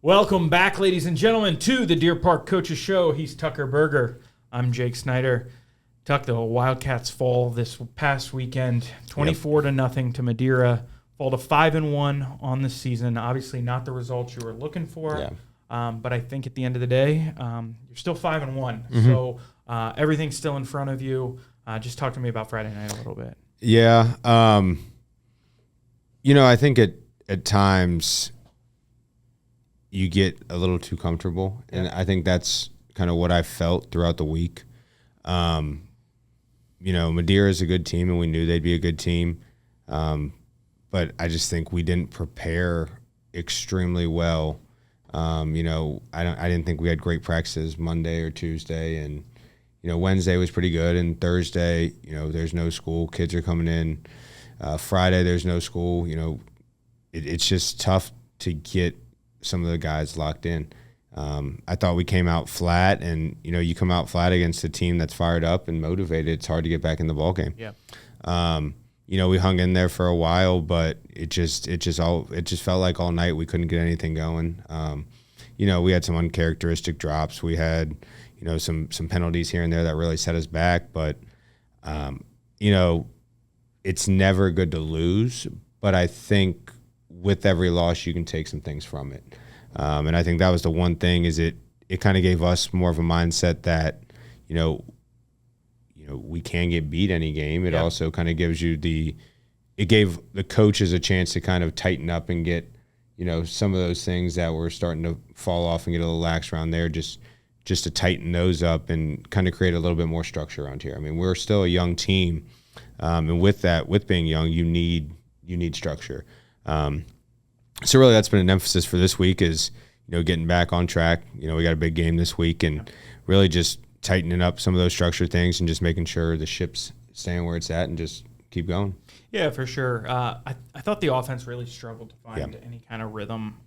Welcome back, ladies and gentlemen, to the Deer Park Coaches Show. He's Tucker Berger. I'm Jake Snyder. Tuck, the Wildcats fall this past weekend, 24-0 to Madeira. Fall to 5-1 on the season. Obviously, not the results you were looking for. But I think at the end of the day, you're still 5-1. Mm-hmm. So everything's still in front of you. Just talk to me about Friday night a little bit. Yeah. I think at times you get a little too comfortable, and I think that's kind of what I felt throughout the week. Madeira is a good team, and we knew they'd be a good team, but I just think we didn't prepare extremely well. I didn't think we had great practices Monday or Tuesday, and Wednesday was pretty good, and Thursday, there's no school, kids are coming in. Friday there's no school. It's just tough to get some of the guys locked in. I thought we came out flat, and you come out flat against a team that's fired up and motivated. It's hard to get back in the ball game. Yeah. We hung in there for a while, but it just felt like all night we couldn't get anything going. We had some uncharacteristic drops. We had some penalties here and there that really set us back. But it's never good to lose. But I think with every loss, you can take some things from it. And I think that was the one thing is it kind of gave us more of a mindset that, we can get beat any game. It also kind of gives you it gave the coaches a chance to kind of tighten up and get, some of those things that were starting to fall off and get a little lax around there, just to tighten those up and kind of create a little bit more structure around here. I mean, we're still a young team. And with being young, you need structure. So really that's been an emphasis for this week is, getting back on track. We got a big game this week and really just tightening up some of those structure things and just making sure the ship's staying where it's at and just keep going. Yeah, for sure. I thought the offense really struggled to find any kind of rhythm.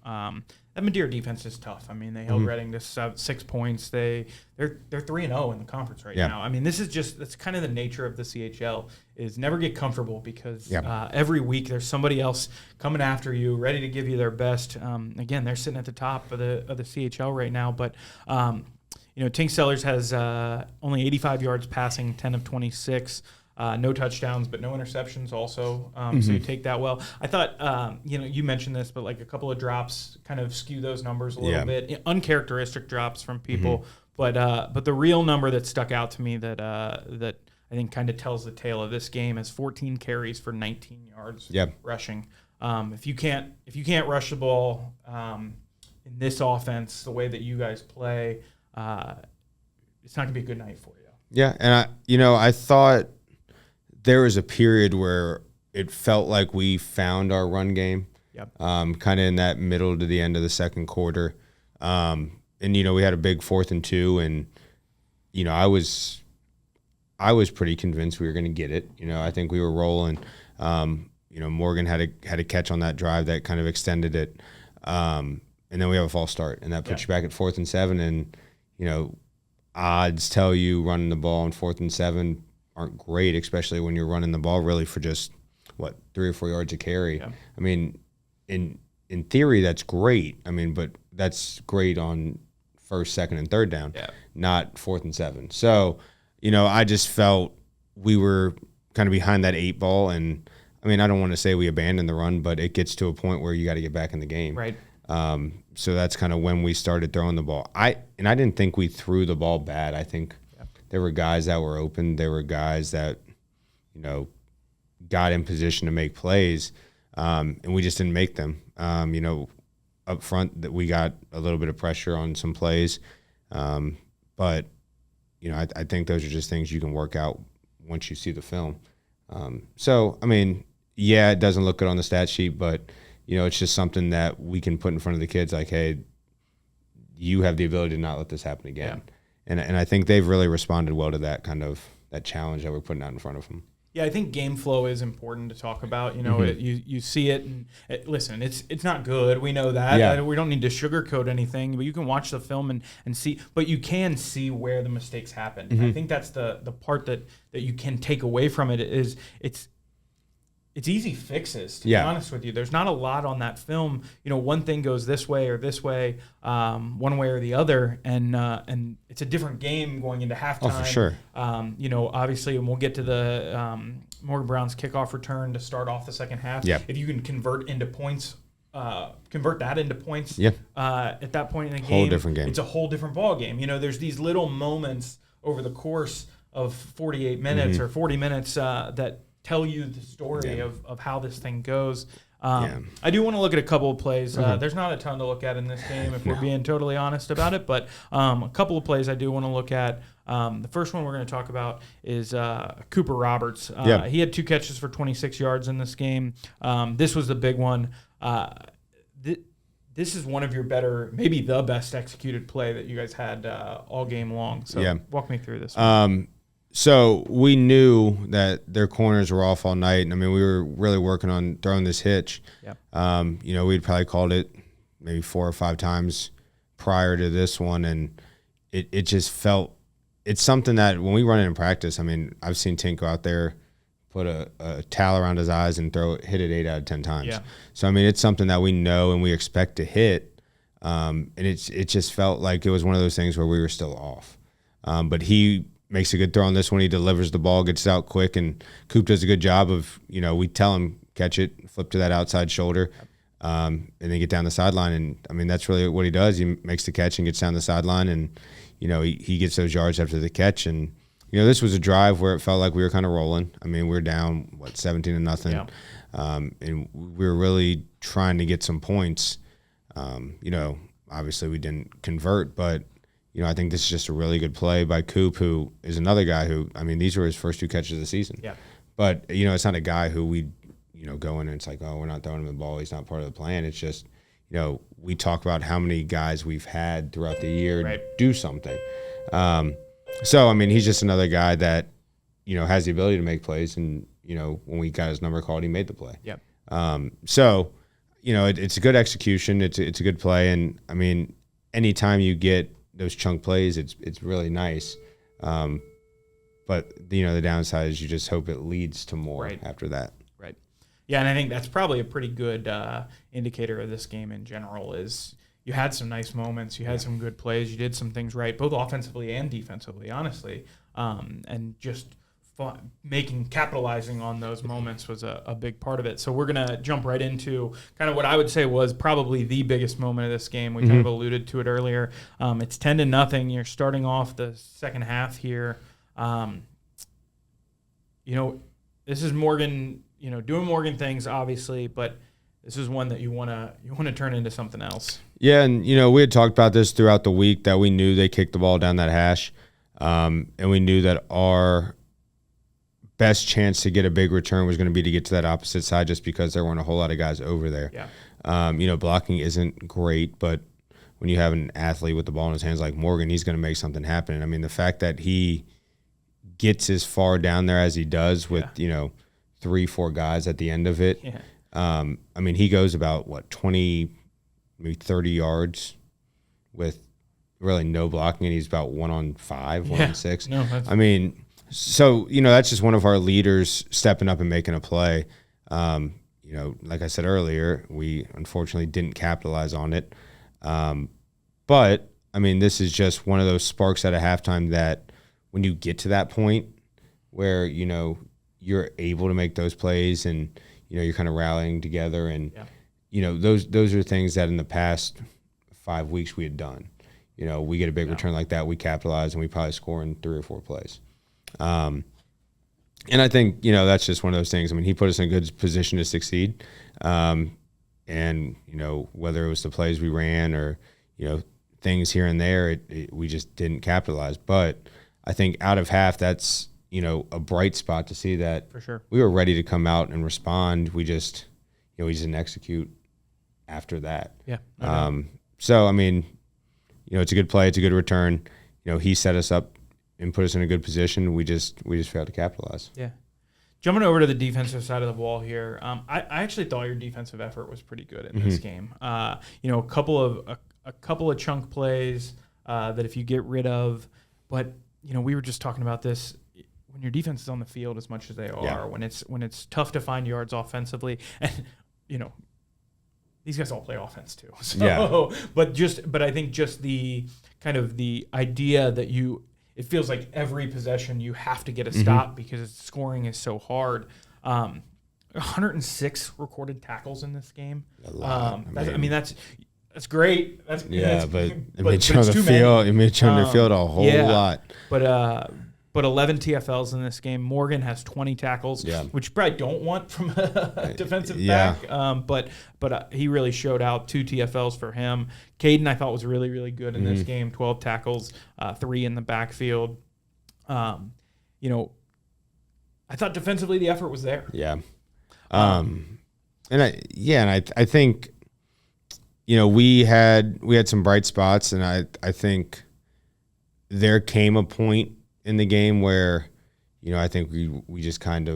That Madeira defense is tough. I mean, they held Reading to 6 points. They're 3-0 in the conference right now. I mean, that's kind of the nature of the CHL is never get comfortable because every week there's somebody else coming after you, ready to give you their best. Again, they're sitting at the top of the CHL right now, but Tink Sellers has only 85 yards passing, 10 of 26. No touchdowns, but no interceptions also. So you take that well. I thought, you mentioned this, but like a couple of drops kind of skew those numbers a little bit. Uncharacteristic drops from people. But the real number that stuck out to me that I think kind of tells the tale of this game is 14 carries for 19 yards rushing. If you can't rush the ball in this offense, the way that you guys play, it's not going to be a good night for you. Yeah, and I thought there was a period where it felt like we found our run game, kind of in that middle to the end of the second quarter. And we had a big 4th and 2, and I was pretty convinced we were going to get it. I think we were rolling. Morgan had a catch on that drive that kind of extended it, and then we have a false start, and that puts you back at 4th and 7. And odds tell you running the ball on 4th and 7 aren't great, especially when you're running the ball really for just 3 or 4 yards a carry. I mean, in theory that's great. I mean, but that's great on 1st, 2nd, and 3rd down, not 4th and 7. So, I just felt we were kind of behind that 8 ball, and I mean, I don't want to say we abandoned the run, but it gets to a point where you got to get back in the game. Right. So that's kind of when we started throwing the ball. I didn't think we threw the ball bad. I think there were guys that were open. There were guys that, got in position to make plays, and we just didn't make them. Up front, that we got a little bit of pressure on some plays, but I think those are just things you can work out once you see the film. So I mean, it doesn't look good on the stat sheet, but it's just something that we can put in front of the kids, like, hey, you have the ability to not let this happen again. And I think they've really responded well to that kind of that challenge that we're putting out in front of them. Yeah, I think game flow is important to talk about. You know, you see it, and listen, it's not good. We know that. Yeah. We don't need to sugarcoat anything, but you can watch the film and see. But you can see where the mistakes happen. I think that's the part that you can take away from it is it's easy fixes, to be honest with you. There's not a lot on that film. You know, one thing goes this way or this way, one way or the other, and it's a different game going into halftime. Oh, for sure. You know, obviously, and we'll get to the Morgan Brown's kickoff return to start off the second half. Yep. If you can convert that into points, at that point in the game, whole different game. It's a whole different ball game. You know, there's these little moments over the course of 48 minutes or 40 minutes that tell you the story of how this thing goes. I do want to look at a couple of plays. There's not a ton to look at in this game, if we're being totally honest about it, but a couple of plays I do want to look at. The first one we're going to talk about is Cooper Roberts. He had 2 catches for 26 yards in this game. This was the big one. This is one of your better, maybe the best executed play that you guys had all game long. So walk me through this one. So we knew that their corners were off all night. And I mean, we were really working on throwing this hitch. You know, we'd probably called it maybe 4 or 5 times prior to this one. And it just felt, it's something that when we run it in practice, I mean, I've seen Tink go out there, put a towel around his eyes and hit it 8 out of 10 times. So, I mean, it's something that we know and we expect to hit. And it just felt like it was one of those things where we were still off. But he makes a good throw on this one. He delivers the ball, gets it out quick, and Coop does a good job of, you know, we tell him, catch it, flip to that outside shoulder, and then get down the sideline. And, I mean, that's really what he does. He makes the catch and gets down the sideline, and, you know, he gets those yards after the catch. And, you know, this was a drive where it felt like we were kind of rolling. I mean, we were down, 17-0. And we were really trying to get some points. You know, obviously we didn't convert, but, you know, I think this is just a really good play by Coop, who is another guy who, I mean, these were his first 2 catches of the season. But, you know, it's not a guy who we, you know, go in and it's like, oh, we're not throwing him the ball. He's not part of the plan. It's just, you know, we talk about how many guys we've had throughout the year do something. So, I mean, he's just another guy that, you know, has the ability to make plays. And, you know, when we got his number called, he made the play. So, you know, it's a good execution. It's a good play. And, I mean, anytime you get those chunk plays, it's really nice. But, you know, the downside is you just hope it leads to more after that. Yeah, and I think that's probably a pretty good indicator of this game in general is you had some nice moments. You had some good plays. You did some things right, both offensively and defensively, honestly. And just capitalizing on those moments was a big part of it. So we're going to jump right into kind of what I would say was probably the biggest moment of this game. We kind of alluded to it earlier. It's 10-0. You're starting off the second half here. You know, this is Morgan, you know, doing Morgan things, obviously, but this is one that you want to turn into something else. Yeah, and, you know, we had talked about this throughout the week that we knew they kicked the ball down that hash, and we knew that our best chance to get a big return was going to be to get to that opposite side just because there weren't a whole lot of guys over there. You know, blocking isn't great, but when you have an athlete with the ball in his hands like Morgan, he's going to make something happen. And, I mean, the fact that he gets as far down there as he does with, you know, 3-4 guys at the end of it. I mean, he goes about, 20, maybe 30 yards with really no blocking, and he's about 1-on-5, 1-on-6. No, I mean, so, you know, that's just one of our leaders stepping up and making a play. You know, like I said earlier, we unfortunately didn't capitalize on it. But, I mean, this is just one of those sparks at a halftime that when you get to that point where, you know, you're able to make those plays and, you know, you're kind of rallying together and, you know, those are things that in the past 5 weeks we had done. You know, we get a big return like that, we capitalize, and we probably score in 3 or 4 plays. And I think, you know, that's just one of those things. I mean, he put us in a good position to succeed. And, you know, whether it was the plays we ran or, you know, things here and there, we just didn't capitalize. But I think out of half, that's, you know, a bright spot to see that for sure we were ready to come out and respond. We just, you know, we didn't execute after that. So, I mean, you know, it's a good play. It's a good return. You know, he set us up put us in a good position. We just failed to capitalize. Yeah. Jumping over to the defensive side of the ball here, I actually thought your defensive effort was pretty good in this game. A couple of chunk plays that if you get rid of, but we were just talking about this. When your defense is on the field as much as they are, when it's tough to find yards offensively, and these guys all play offense too. So, but I think just the kind of the idea that it feels like every possession you have to get a stop because scoring is so hard. 106 recorded tackles in this game. A lot. That's great. But it made you on the field. It made you on the field a whole lot. But 11 TFLs in this game. Morgan has 20 tackles, which you probably don't want from a defensive back. But he really showed out. 2 TFLs for him. Caden, I thought, was really, really good in this game. 12 tackles, 3 in the backfield. I thought defensively the effort was there. Yeah. I think we had some bright spots, and I think there came a point in the game where, I think we were kind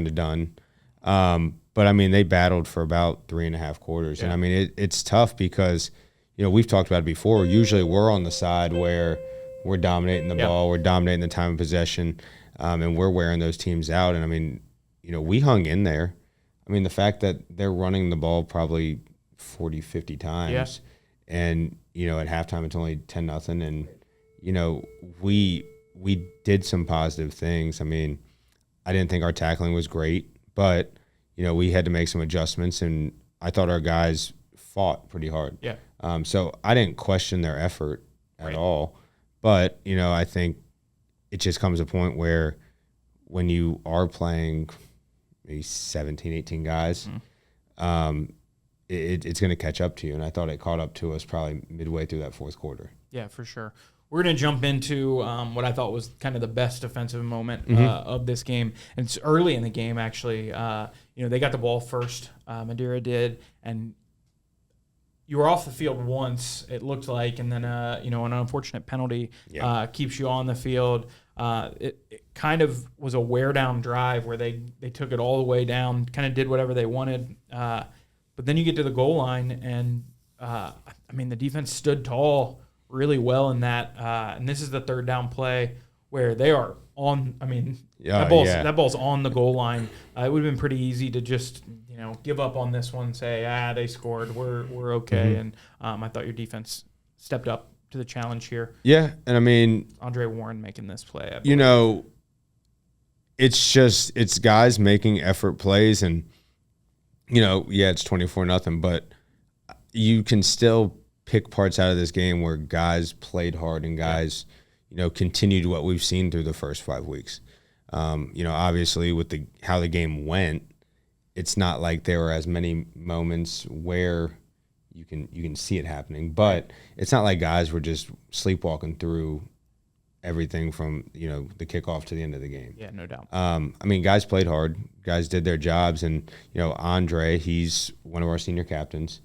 of done. But they battled for about 3.5 quarters. Yeah. And it's tough because, we've talked about it before. Usually we're on the side where we're dominating the ball, we're dominating the time of possession, and we're wearing those teams out. And we hung in there. The fact that they're running the ball probably 40, 50 times, and, at halftime it's only 10-0. And, we did some positive things. I didn't think our tackling was great, but, we had to make some adjustments, and I thought our guys fought pretty hard. Yeah. So I didn't question their effort at all, but, I think it just comes to a point where when you are playing maybe 17, 18 guys, it's going to catch up to you, and I thought it caught up to us probably midway through that fourth quarter. Yeah, for sure. We're going to jump into what I thought was kind of the best defensive moment of this game. And it's early in the game, actually. They got the ball first. Madeira did. And you were off the field once, it looked like. And then, an unfortunate penalty keeps you on the field. It kind of was a wear-down drive where they took it all the way down, kind of did whatever they wanted. But then you get to the goal line, and, the defense stood tall really well in that, and this is the third down play where they are on. That ball's on the goal line. It would have been pretty easy to just give up on this one, say they scored, we're okay. And I thought your defense stepped up to the challenge here. Yeah, and Andre Warren making this play. It's guys making effort plays, and it's 24-0, but you can still pick parts out of this game where guys played hard and guys, continued what we've seen through the first 5 weeks. Obviously with how the game went, it's not like there were as many moments where you can see it happening, but it's not like guys were just sleepwalking through everything from, the kickoff to the end of the game. Yeah, no doubt. Guys played hard, guys did their jobs, and, Andre, he's one of our senior captains.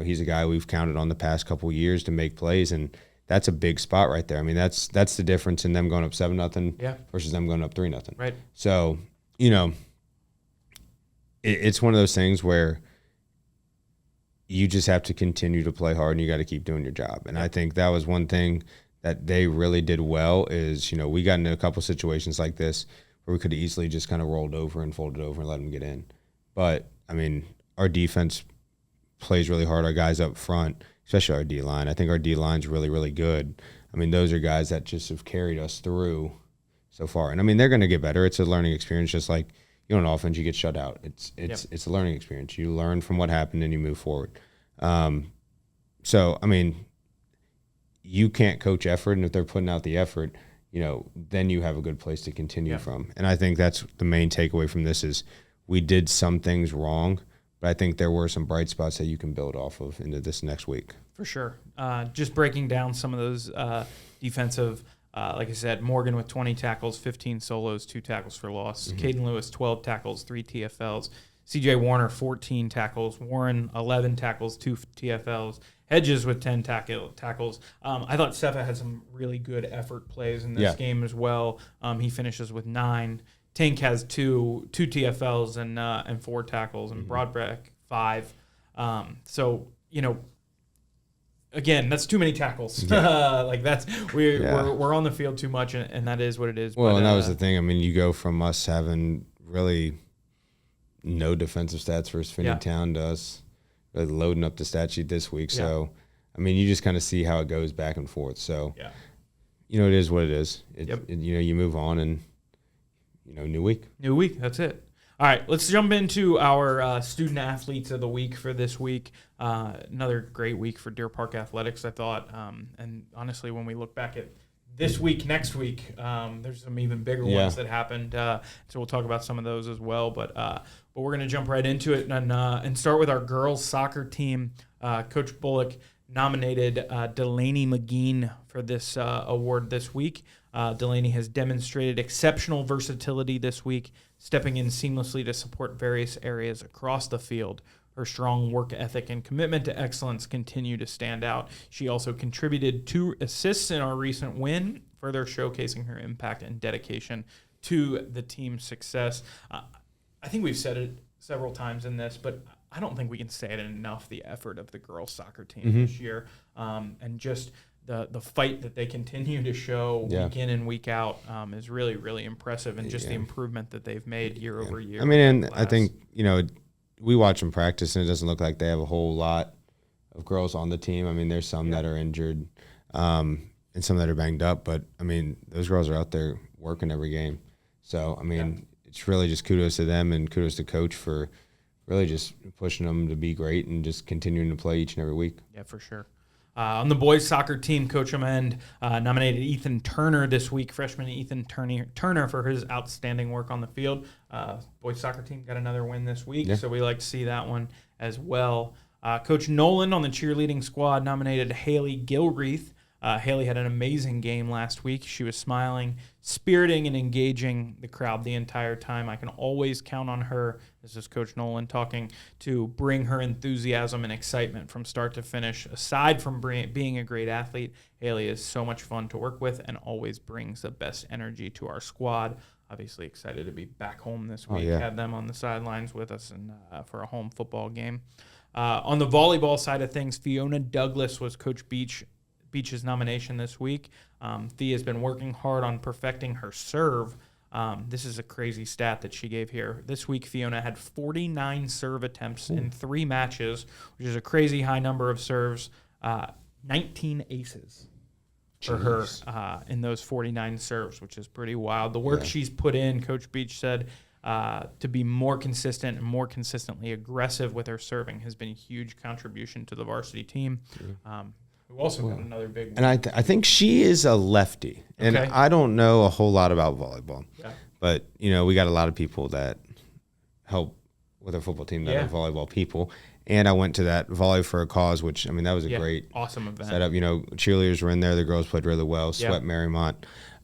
He's a guy we've counted on the past couple of years to make plays, and that's a big spot right there. That's the difference in them going up 7-0 versus them going up 3-0. Right. So, it's one of those things where you just have to continue to play hard, and you got to keep doing your job. And I think that was one thing that they really did well is, we got into a couple situations like this where we could have easily just kind of rolled over and folded over and let them get in. But, our defense plays really hard. Our guys up front, especially our D-line. I think our D-line's really, really good. Those are guys that just have carried us through so far. And, they're going to get better. It's a learning experience, just like, on offense, you get shut out. It's a learning experience. You learn from what happened and you move forward. You can't coach effort, and if they're putting out the effort, then you have a good place to continue from. And I think that's the main takeaway from this is we did some things wrong, but I think there were some bright spots that you can build off of into this next week. For sure. Just breaking down some of those defensive, like I said, Morgan with 20 tackles, 15 solos, 2 tackles for loss. Caden Lewis, 12 tackles, 3 TFLs. C.J. Warner, 14 tackles. Warren, 11 tackles, 2 TFLs. Hedges with 10 tackles. I thought Sefa had some really good effort plays in this game as well. He finishes with 9. Tink has two TFLs and 4 tackles, and Broadbeck 5. So, again, that's too many tackles. Like we're on the field too much, and that is what it is. Well, and that was the thing. I mean, you go from us having really no defensive stats versus Finneytown to us really loading up the stat sheet this week. So, I mean, you just kind of see how it goes back and forth. So, it is what it is. You move on, and new week. New week. That's it. All right, let's jump into our student athletes of the week for this week. Another great week for Deer Park Athletics, I thought. And honestly, when we look back at this week, next week, there's some even bigger ones that happened. So we'll talk about some of those as well. But we're going to jump right into it and start with our girls soccer team. Coach Bullock nominated Delaney McGeen for this award this week. Delaney has demonstrated exceptional versatility this week, stepping in seamlessly to support various areas across the field. Her strong work ethic and commitment to excellence continue to stand out. She also contributed 2 assists in our recent win, further showcasing her impact and dedication to the team's success. I think we've said it several times in this, but I don't think we can say it enough, the effort of the girls soccer team this year, and just the fight that they continue to show week in and week out is really, really impressive, and just the improvement that they've made year over year. I mean, and I think, we watch them practice, and it doesn't look like they have a whole lot of girls on the team. I mean, there's some that are injured and some that are banged up, but, I mean, those girls are out there working every game. So, I mean, it's really just kudos to them and kudos to Coach for really just pushing them to be great and just continuing to play each and every week. Yeah, for sure. On the boys soccer team, Coach Amend nominated Ethan Turner this week, freshman Ethan Turner, for his outstanding work on the field. Boys soccer team got another win this week, so we like to see that one as well. Coach Nolan on the cheerleading squad nominated Haley Gilreath. Haley had an amazing game last week. She was smiling, spiriting, and engaging the crowd the entire time. I can always count on her, this is Coach Nolan talking, to bring her enthusiasm and excitement from start to finish. Aside from being a great athlete, Haley is so much fun to work with and always brings the best energy to our squad. Obviously excited to be back home this week. Had them on the sidelines with us and for a home football game. On the volleyball side of things, Fiona Douglas was Coach Beach's nomination this week. Thea has been working hard on perfecting her serve. This is a crazy stat that she gave here. This week, Fiona had 49 serve attempts in 3 matches, which is a crazy high number of serves. 19 aces for her in those 49 serves, which is pretty wild. The work she's put in, Coach Beach said, to be more consistent and more consistently aggressive with her serving has been a huge contribution to the varsity team. Who also got another big win. And I think she is a lefty. And I don't know a whole lot about volleyball. Yeah. But, we got a lot of people that help with our football team that are volleyball people. And I went to that Volley for a Cause, which, that was a great awesome event. Setup. Cheerleaders were in there. The girls played really well. Swept Mariemont.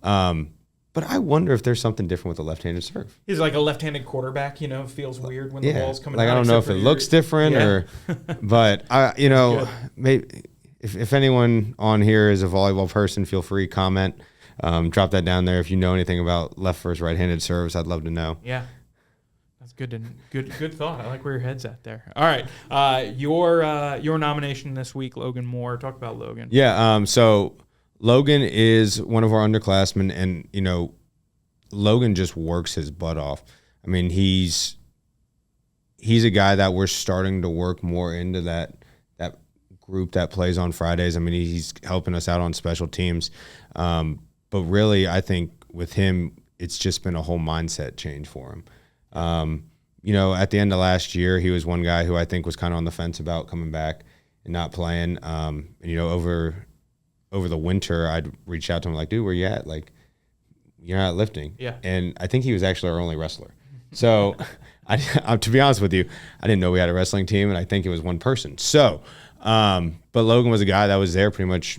But I wonder if there's something different with the left-handed serve. He's like a left-handed quarterback, feels weird when the ball's coming out. I don't know if it looks different or – but, maybe – If anyone on here is a volleyball person, feel free, comment, drop that down there. If you know anything about left versus right-handed serves, I'd love to know. Yeah, that's good thought. I like where your head's at there. All right, your nomination this week, Logan Moore. Talk about Logan. Yeah, so Logan is one of our underclassmen, and Logan just works his butt off. He's a guy that we're starting to work more into that group that plays on Fridays. He's helping us out on special teams. But really, I think with him, it's just been a whole mindset change for him. At the end of last year, he was one guy who I think was kind of on the fence about coming back and not playing. Over the winter, I'd reach out to him like, dude, where you at? Like, you're not lifting. Yeah. And I think he was actually our only wrestler. So to be honest with you, I didn't know we had a wrestling team, and I think it was one person. So, but Logan was a guy that was there pretty much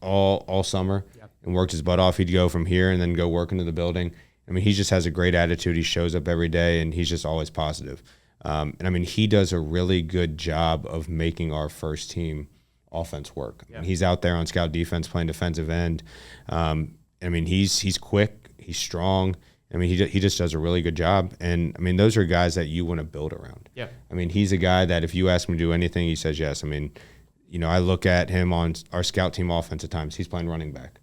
all summer and worked his butt off. He'd go from here and then go work into the building. He just has a great attitude. He shows up every day, and he's just always positive. And I mean, he does a really good job of making our first team offense work. Yeah. I mean, he's out there on scout defense playing defensive end. I mean, he's quick, he's strong. I mean, he just does a really good job. And I mean, those are guys that you want to build around. Yeah. I mean, he's a guy that if you ask him to do anything, he says yes. I mean, you know, I look at him on our scout team offense at times. He's playing running back.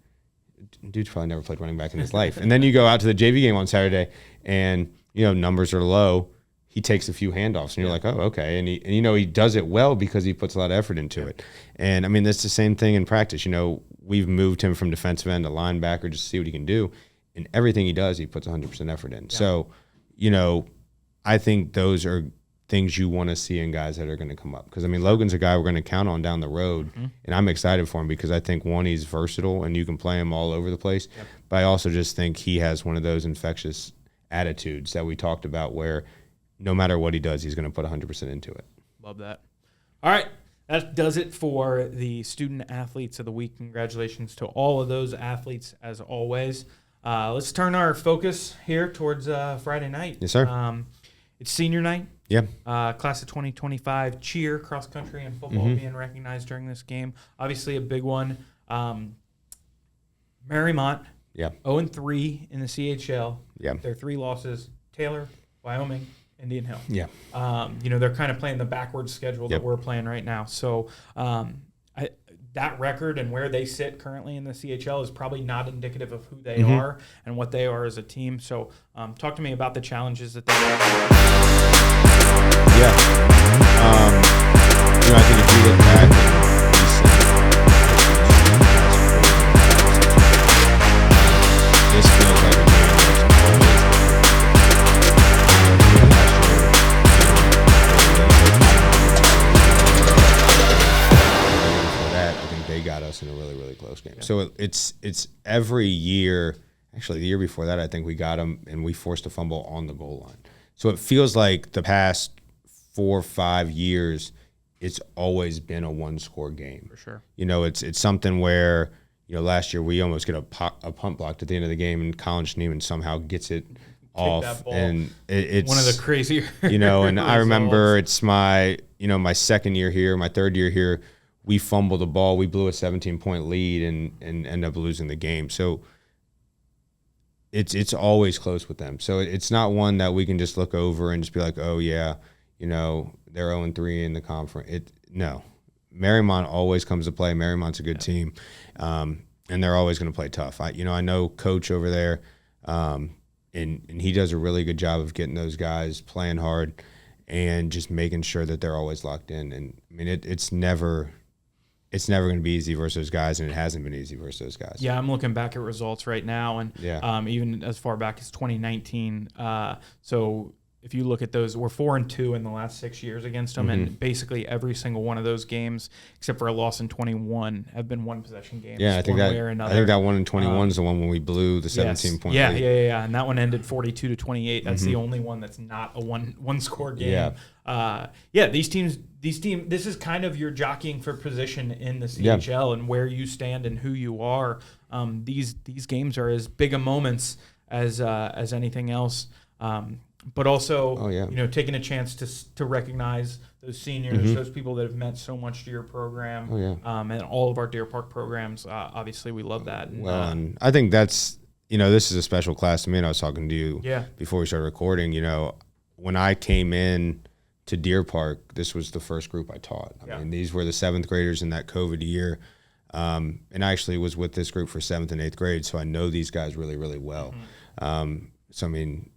Dude's probably never played running back in his life. And then you go out to the JV game on Saturday, and you know numbers are low. He takes a few handoffs, and you're like, oh, okay. And you know he does it well because he puts a lot of effort into it. And I mean that's the same thing in practice. You know, we've moved him from defensive end to linebacker just to see what he can do. And everything he does, he puts 100% effort in. Yeah. So, you know, I think those are things you want to see in guys that are going to come up. Because, I mean, Logan's a guy we're going to count on down the road, and I'm excited for him because I think, one, he's versatile, and you can play him all over the place. Yep. But I also just think he has one of those infectious attitudes that we talked about where no matter what he does, he's going to put 100% into it. Love that. All right. That does it for the Student Athletes of the Week. Congratulations to all of those athletes, as always. Let's turn our focus here towards Friday night. Yes, sir. It's senior night. Yeah. Class of 2025 cheer, cross country, and football being recognized during this game. Obviously, a big one. Mariemont. Yeah. 0-3 in the CHL. Yeah. Their 3 losses: Taylor, Wyoming, Indian Hill. Yeah. You know, they're kind of playing the backwards schedule that we're playing right now. So that record and where they sit currently in the CHL is probably not indicative of who they are and what they are as a team. So talk to me about the challenges that they have. Yeah. You know, I think if you look back and this feels like a game they got us in a really, really close game. Yeah. So it's every year. Actually, the year before that, I think we got them and we forced a fumble on the goal line. So it feels like the past 4 or 5 years, it's always been a one-score game. For sure. You know, it's something where, you know, last year we almost get a punt blocked at the end of the game, and Colin Schneeman somehow gets it off, and it's one of the crazier. You know, and I remember it's my second year here, my third year here. We fumbled the ball. We blew a 17-point lead and ended up losing the game. So it's always close with them. So it's not one that we can just look over and just be like, oh, yeah, you know, they're 0-3 in the conference. No. Mariemont always comes to play. Mariemont's a good team, and they're always going to play tough. I know Coach over there, and he does a really good job of getting those guys playing hard and just making sure that they're always locked in. And, I mean, it's never going to be easy versus those guys, and it hasn't been easy versus those guys. Yeah, I'm looking back at results right now, and even as far back as 2019. So if you look at those, we're 4-2 in the last 6 years against them, and basically every single one of those games, except for a loss in 21, have been one-possession games. Yeah, I think that one in 21 is the one when we blew the 17-point lead. Yeah, and that one ended 42-28. That's the only one that's not a one-score game. These teams. This is kind of your jockeying for position in the CHL and where you stand and who you are. These games are as big a moments as anything else. But also, you know, taking a chance to recognize those seniors, those people that have meant so much to your program, and all of our Deer Park programs. Obviously, we love that. And I think that's, you know, this is a special class to me. And I was talking to you before we started recording. You know, when I came in to Deer Park, this was the first group I taught. I mean, these were the 7th graders in that COVID year. And I actually was with this group for 7th and 8th grade, so I know these guys really, really well. So, I mean,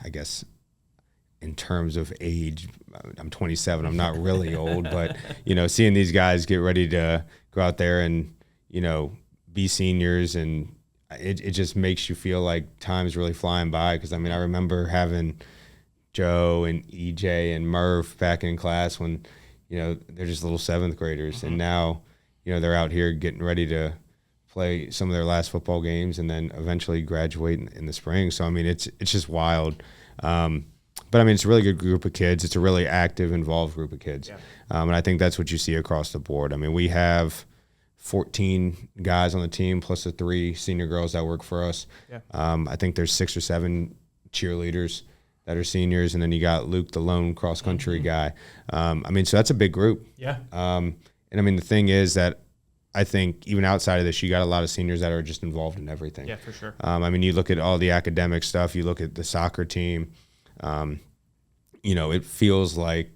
I guess in terms of age, I'm 27. I'm not really old, but, you know, seeing these guys get ready to go out there and, you know, be seniors, and it just makes you feel like time's really flying by. Because, I mean, I remember having Joe and EJ and Murph back in class when, you know, they're just little 7th graders. And now, you know, they're out here getting ready to play some of their last football games and then eventually graduate in the spring. So, I mean, it's just wild. But, I mean, it's a really good group of kids. It's a really active, involved group of kids. And I think that's what you see across the board. I mean, we have 14 guys on the team plus the 3 senior girls that work for us. I think there's 6 or 7 cheerleaders that are seniors, and then you got Luke, the lone cross country guy. I mean, so that's a big group. Yeah. And I mean, the thing is that I think even outside of this, you got a lot of seniors that are just involved in everything. Yeah, for sure. I mean, you look at all the academic stuff, you look at the soccer team, you know, it feels like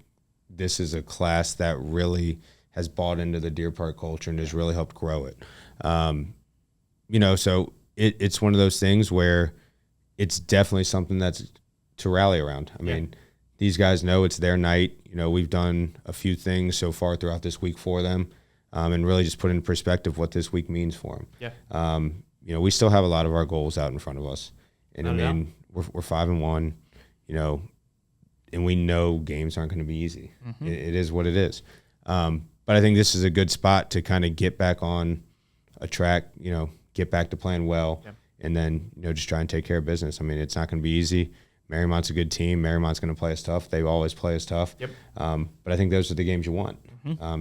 this is a class that really has bought into the Deer Park culture and has really helped grow it. You know, so it's one of those things where it's definitely something that's to rally around. I mean, these guys know it's their night. You know, we've done a few things so far throughout this week for them, and really just put in perspective what this week means for them. Yeah. You know, we still have a lot of our goals out in front of us, and I mean, we're 5-1. You know, and we know games aren't going to be easy. It is what it is. But I think this is a good spot to kind of get back on a track. You know, get back to playing well, and then, you know, just try and take care of business. I mean, it's not going to be easy. Mariemont's a good team. Mariemont's going to play us tough. They always play us tough. But I think those are the games you want.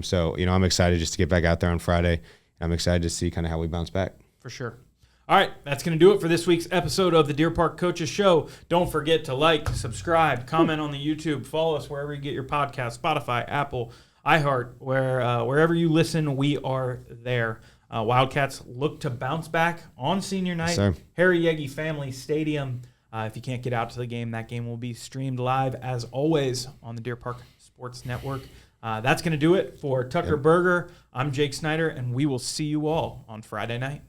So, you know, I'm excited just to get back out there on Friday. I'm excited to see kind of how we bounce back. For sure. All right, that's going to do it for this week's episode of the Deer Park Coaches Show. Don't forget to like, subscribe, comment on the YouTube, follow us wherever you get your podcast, Spotify, Apple, iHeart, wherever you listen, we are there. Wildcats look to bounce back on senior night. Yes, Harry Yeaggy Family Stadium. If you can't get out to the game, that game will be streamed live, as always, on the Deer Park Sports Network. That's going to do it for Tucker Berger. I'm Jake Snyder, and we will see you all on Friday night.